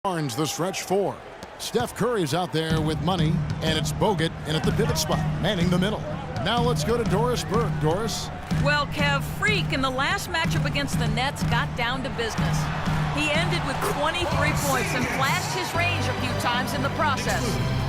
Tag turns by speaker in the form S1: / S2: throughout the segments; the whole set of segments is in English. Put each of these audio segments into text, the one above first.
S1: Barnes, the stretch four. Steph Curry's out there with money, and it's Bogut in at the pivot spot, manning the middle. Now let's go to Doris Burke. Doris?
S2: Well, Kev, Freak in the last matchup against the Nets got down to business. He ended with 23 points and flashed his range a few times in the process.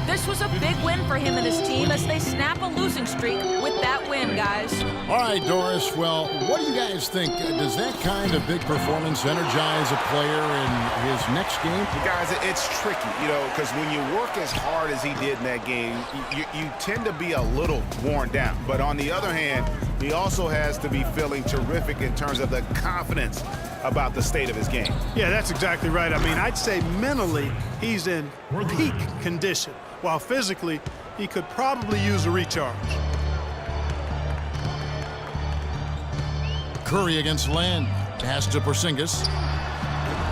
S2: This was a big win for him and his team as they snap a losing streak with that win, guys.
S1: All right, Doris. Well, what do you guys think? Does that kind of big performance energize a player in his next game?
S3: Guys, it's tricky, because when you work as hard as he did in that game, you tend to be a little worn down. But on the other hand, he also has to be feeling terrific in terms of the confidence about the state of his game.
S4: Yeah, that's exactly right. I mean, I'd say mentally he's in peak condition, while physically he could probably use a recharge.
S1: Curry against Len. Pass to Porzingis.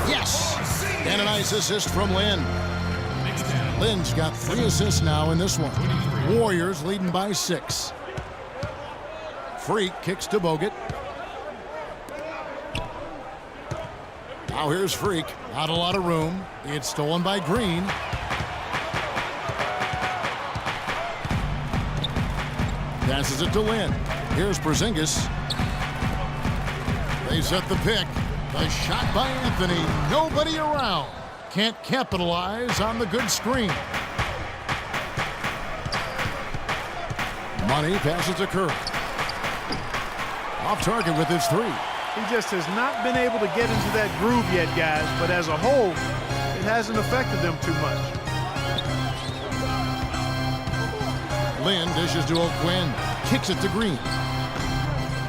S1: Yes! And a nice assist from Len. Len's got 3 assists now in this one. Warriors leading by 6. Freak kicks to Bogut. Now here's Freak. Not a lot of room. It's stolen by Green. Passes it to Lin. Here's Porzingis. They set the pick. The shot by Anthony. Nobody around. Can't capitalize on the good screen. Money passes to Curry. Off target with his 3.
S4: He just has not been able to get into that groove yet, guys, but as a whole, it hasn't affected them too much.
S1: Lin dishes to O'Quinn. Kicks it to Green.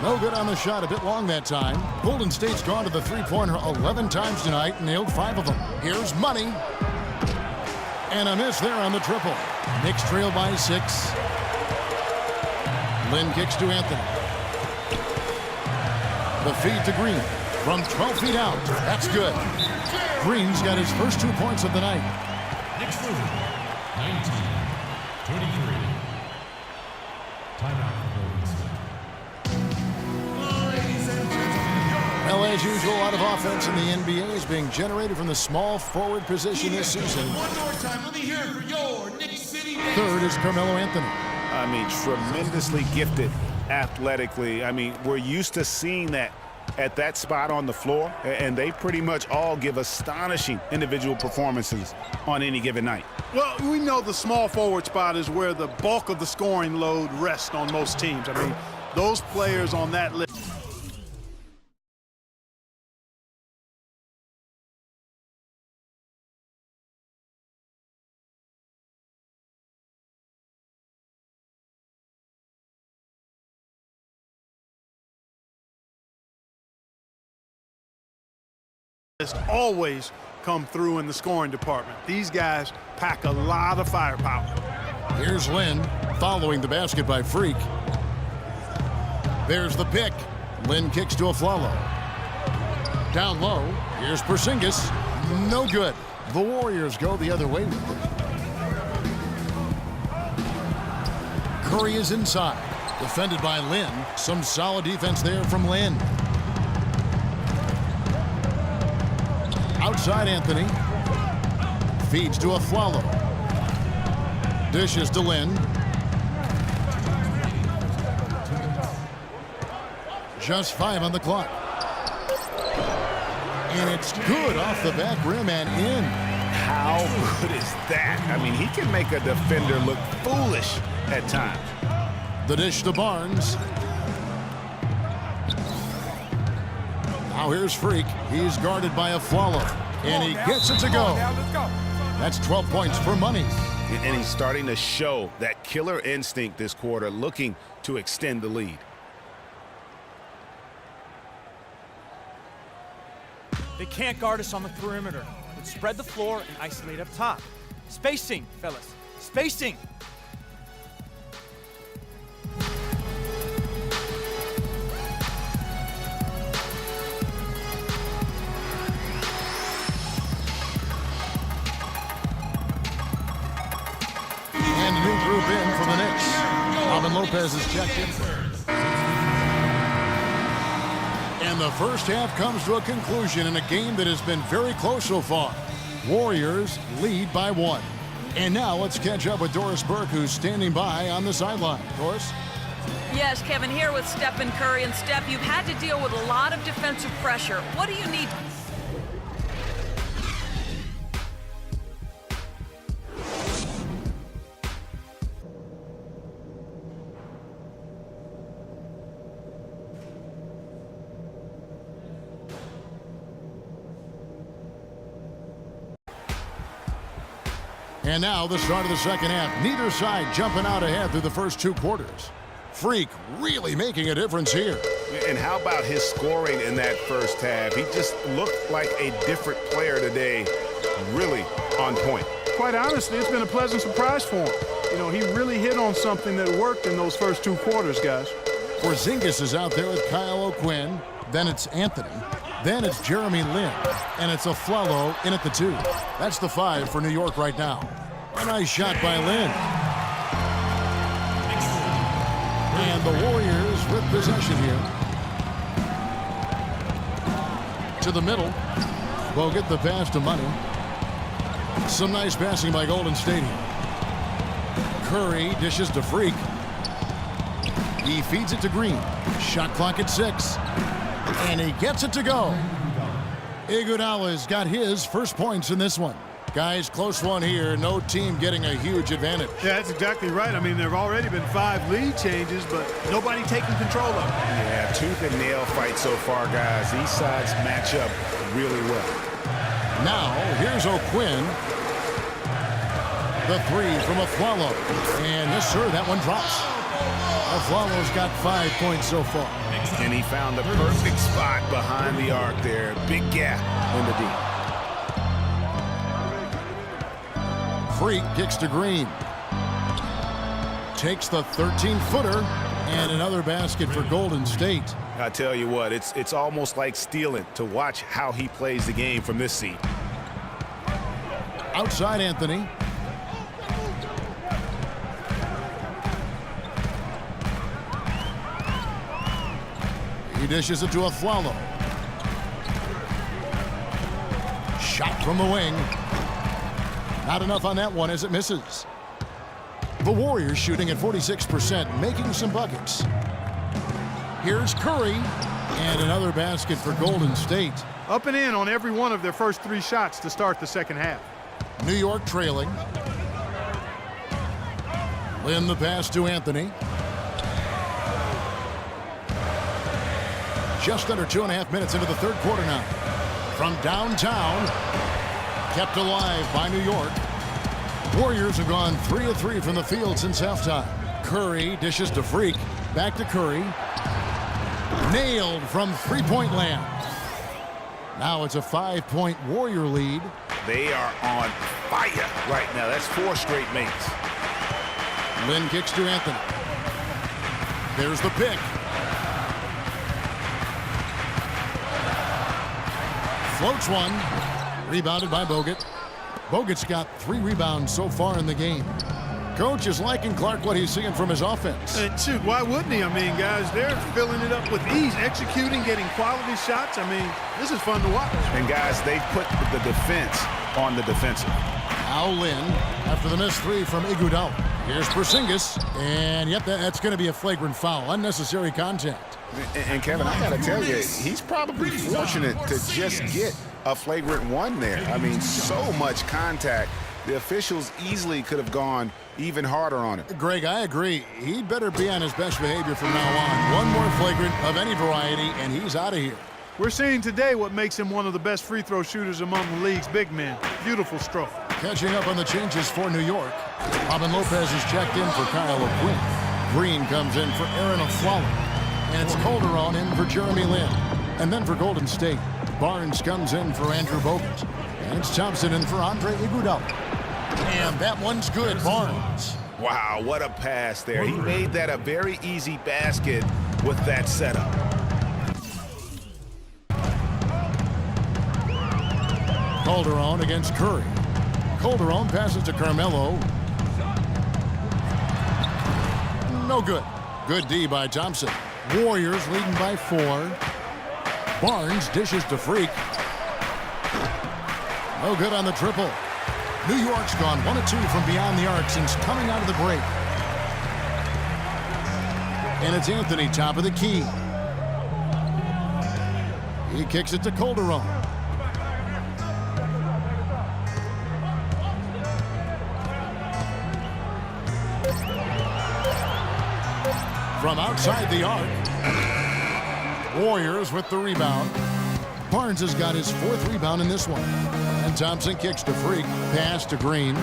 S1: No good on the shot. A bit long that time. Golden State's gone to the three-pointer 11 times tonight and nailed 5 of them. Here's Money. And a miss there on the triple. Knicks trail by 6. Lin kicks to Anthony. The feed to Green. From 12 feet out. That's good. Green's got his first 2 points of the night.
S5: Knicks moving. 19-23. Timeout for Golden State.
S1: Well, as usual, a lot of offense in the NBA is being generated from the small forward position this season.
S6: One more time, let me hear it for your Knicks City.
S1: Third is Carmelo Anthony.
S3: I mean, tremendously gifted athletically. I mean, we're used to seeing that at that spot on the floor, and they pretty much all give astonishing individual performances on any given night.
S4: Well, we know the small forward spot is where the bulk of the scoring load rests on most teams. I mean, those players on that list always come through in the scoring department. These guys pack a lot of firepower.
S1: Here's Lin following the basket by Freak. There's the pick. Lin kicks to Afflalo. Down low. Here's Porzingis. No good. The Warriors go the other way with it. Curry is inside. Defended by Lin. Some solid defense there from Lin. Outside Anthony. Feeds to Afflalo. Dishes to Lin. Just 5 on the clock. And it's good off the back rim and in.
S3: How good is that? I mean, he can make a defender look foolish at times.
S1: The dish to Barnes. Now here's Freak. He's guarded by Afflalo. And he gets it to go. That's 12 points for Money.
S3: And he's starting to show that killer instinct this quarter, looking to extend the lead.
S7: They can't guard us on the perimeter. Let's spread the floor and isolate up top. Spacing, fellas. Spacing.
S1: And a new group in for the Knicks. Robin Lopez is checked in. And the first half comes to a conclusion in a game that has been very close so far. Warriors lead by 1. And now let's catch up with Doris Burke, who's standing by on the sideline. Doris?
S2: Yes, Kevin, here with Stephen Curry. And Steph, you've had to deal with a lot of defensive pressure. What do you need?
S1: And now the start of the second half. Neither side jumping out ahead through the first 2 quarters. Freak really making a difference here.
S3: And how about his scoring in that first half? He just looked like a different player today, really on point.
S4: Quite honestly, it's been a pleasant surprise for him. You know, he really hit on something that worked in those first 2 quarters, guys.
S1: Porzingis is out there with Kyle O'Quinn. Then it's Anthony. Then it's Jeremy Lin. And it's Afflalo in at the 2. That's the 5 for New York right now. A nice shot by Lin. And the Warriors with possession here. To the middle. Bogut the pass to Money. Some nice passing by Golden State here. Curry dishes to Freak. He feeds it to Green. Shot clock at 6. And he gets it to go. Iguodala's got his first points in this one. Guys, close one here. No team getting a huge advantage.
S4: Yeah, that's exactly right. I mean, there have already been 5 lead changes, but nobody taking control of it.
S3: Yeah, tooth and nail fight so far, guys. These sides match up really well.
S1: Now, here's O'Quinn. The 3 from Afflalo. And yes, sir, that one drops. Afflalo's got 5 points so far.
S3: And he found the perfect spot behind the arc there. Big gap in the D.
S1: Freak kicks to Green. Takes the 13-footer. And another basket for Golden State.
S3: I tell you what, it's almost like stealing to watch how he plays the game from this seat.
S1: Outside Anthony. He dishes it to Afflalo. Shot from the wing. Not enough on that one as it misses. The Warriors shooting at 46%, making some buckets. Here's Curry. And another basket for Golden State.
S4: Up and in on every one of their first 3 shots to start the second half.
S1: New York trailing. Lin the pass to Anthony. Just under 2.5 minutes into the third quarter now. From downtown, kept alive by New York. Warriors have gone 3 of 3 from the field since halftime. Curry dishes to Freak. Back to Curry. Nailed from 3-point land. Now it's a 5-point Warrior lead.
S3: They are on fire right now. That's 4 straight makes.
S1: Lin kicks to Anthony. There's the pick. Floats one. Rebounded by Bogut. Bogut's got 3 rebounds so far in the game. Coach is liking Clark what he's seeing from his offense.
S4: And shoot, why wouldn't he? I mean, guys, they're filling it up with ease, executing, getting quality shots. I mean, this is fun to watch.
S3: And guys, they've put the defense on the defensive.
S1: Now Lin after the missed 3 from Iguodala. Here's Porzingis, and yep, that's going to be a flagrant foul, unnecessary contact.
S3: And Kevin, I got to tell you, he's probably fortunate to just get a flagrant 1 there. I mean, so much contact. The officials easily could have gone even harder on him.
S1: Greg, I agree. He'd better be on his best behavior from now on. One more flagrant of any variety, and he's out of here.
S4: We're seeing today what makes him one of the best free throw shooters among the league's big men. Beautiful stroke.
S1: Catching up on the changes for New York. Robin Lopez is checked in for Kyle O'Quinn. Green comes in for Aaron Afflalo. And it's Calderon in for Jeremy Lin. And then for Golden State, Barnes comes in for Andrew Bogut. And it's Thompson in for Andre Iguodala. And that one's good, Barnes.
S3: Wow, what a pass there. He made that a very easy basket with that setup.
S1: Calderon against Curry. Calderon passes to Carmelo. No good. Good D by Thompson. Warriors leading by 4. Barnes dishes to Freak. No good on the triple. New York's gone 1 of 2 from beyond the arc since coming out of the break. And it's Anthony, top of the key. He kicks it to Calderon. From outside the arc. Warriors with the rebound. Barnes has got his 4th rebound in this one. And Thompson kicks to Freak. Pass to Green.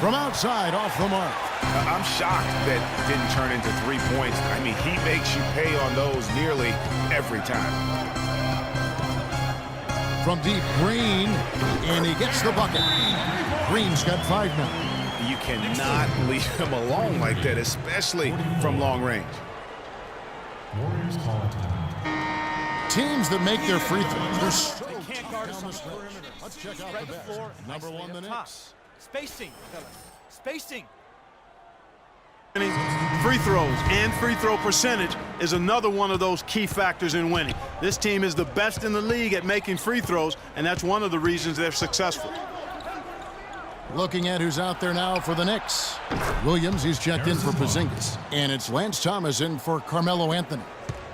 S1: From outside, off the mark.
S3: I'm shocked that it didn't turn into 3 points. I mean, he makes you pay on those nearly every time.
S1: From deep, Green, and he gets the bucket. Green's got 5 now.
S3: You cannot leave him alone like that, especially from long range.
S5: Warriors call time.
S1: Teams that make their free throws, they're so
S7: They can't guard us on the perimeter.
S1: Let's check out
S7: Spread
S1: the
S7: the
S1: best.
S7: floor and
S1: Number
S7: isolate
S1: 1, the
S7: up top.
S1: Knicks.
S7: Spacing, fellas. Spacing.
S4: Free throws and free throw percentage is another one of those key factors in winning. This team is the best in the league at making free throws, and that's one of the reasons they're successful.
S1: Looking at who's out there now for the Knicks. Williams, he's checked in for Porzingis. And it's Lance Thomas in for Carmelo Anthony.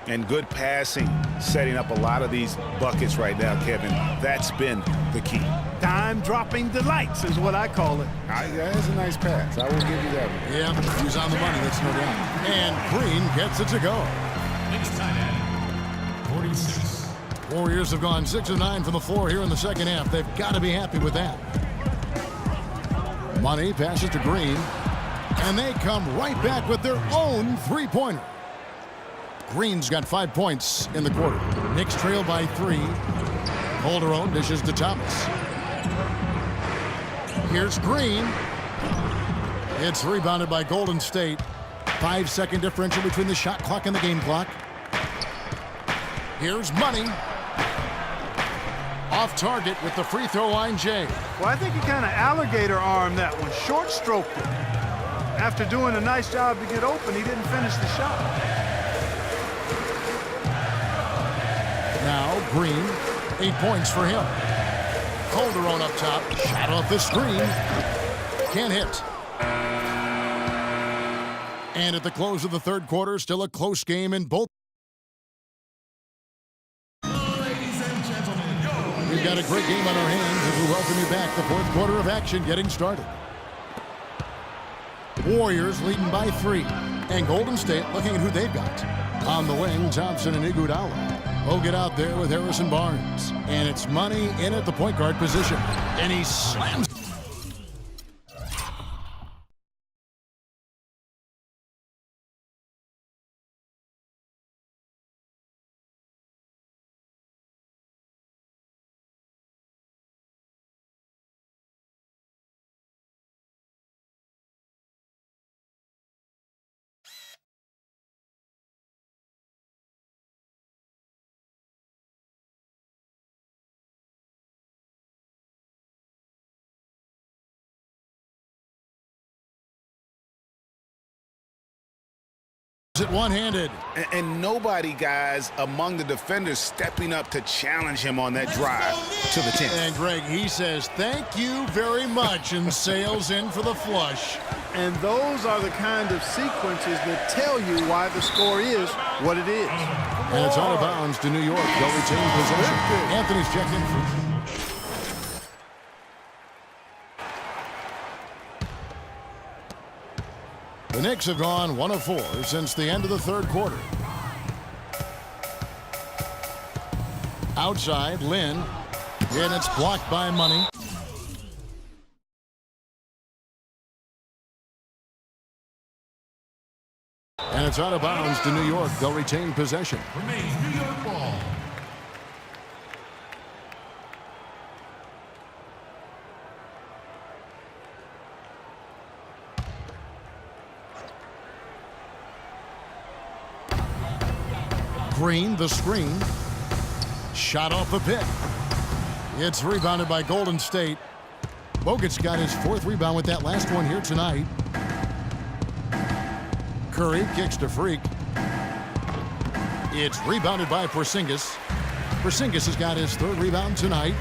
S3: And good passing, setting up a lot of these buckets right now, Kevin. That's been the key.
S4: Dime-dropping delights is what I call it.
S3: That's a nice pass. I will give you that one.
S1: Yeah, he's on the money, that's no doubt. And Green gets it to go.
S5: Knicks tight end. 46.
S1: Warriors have gone 6 of 9 from the floor here in the second half. They've got to be happy with that. Money passes to Green. And they come right back with their own three-pointer. Green's got 5 points in the quarter. Knicks trail by 3. Calderon dishes to Thomas. Here's Green. It's rebounded by Golden State. 5-second differential between the shot clock and the game clock. Here's Money. Off target with the free throw line, Jay.
S4: Well, I think he kind of alligator armed that one, short stroked it. After doing a nice job to get open, he didn't finish the shot.
S1: Now Green, 8 points for him. Calderon up top, shot off the screen. Can't hit. And at the close of the third quarter, still a close game in both.
S6: Ladies and gentlemen,
S1: We've got a great game on our hands as we welcome you back. The fourth quarter of action getting started. Warriors leading by 3. And Golden State looking at who they've got. On the wing, Thompson and Iguodala. Hogan out there with Harrison Barnes. And it's Money in at the point guard position. And he slams. It one-handed.
S3: And nobody, guys, among the defenders stepping up to challenge him on that drive to the 10.
S1: And Greg, he says, thank you very much, and sails in for the flush.
S4: And those are the kind of sequences that tell you why the score is what it is.
S1: And it's out of bounds to New York. They'll retain possession. Anthony's checked in for. The Knicks have gone 1 of 4 since the end of the third quarter. Outside, Lynn. And it's blocked by Money. And it's out of bounds to New York. They'll retain possession.
S5: Remains New York ball.
S1: Green, the screen. Shot off the pick. It's rebounded by Golden State. Bogut's got his 4th rebound with that last one here tonight. Curry kicks to Freak. It's rebounded by Porzingis. Porzingis has got his 3rd rebound tonight.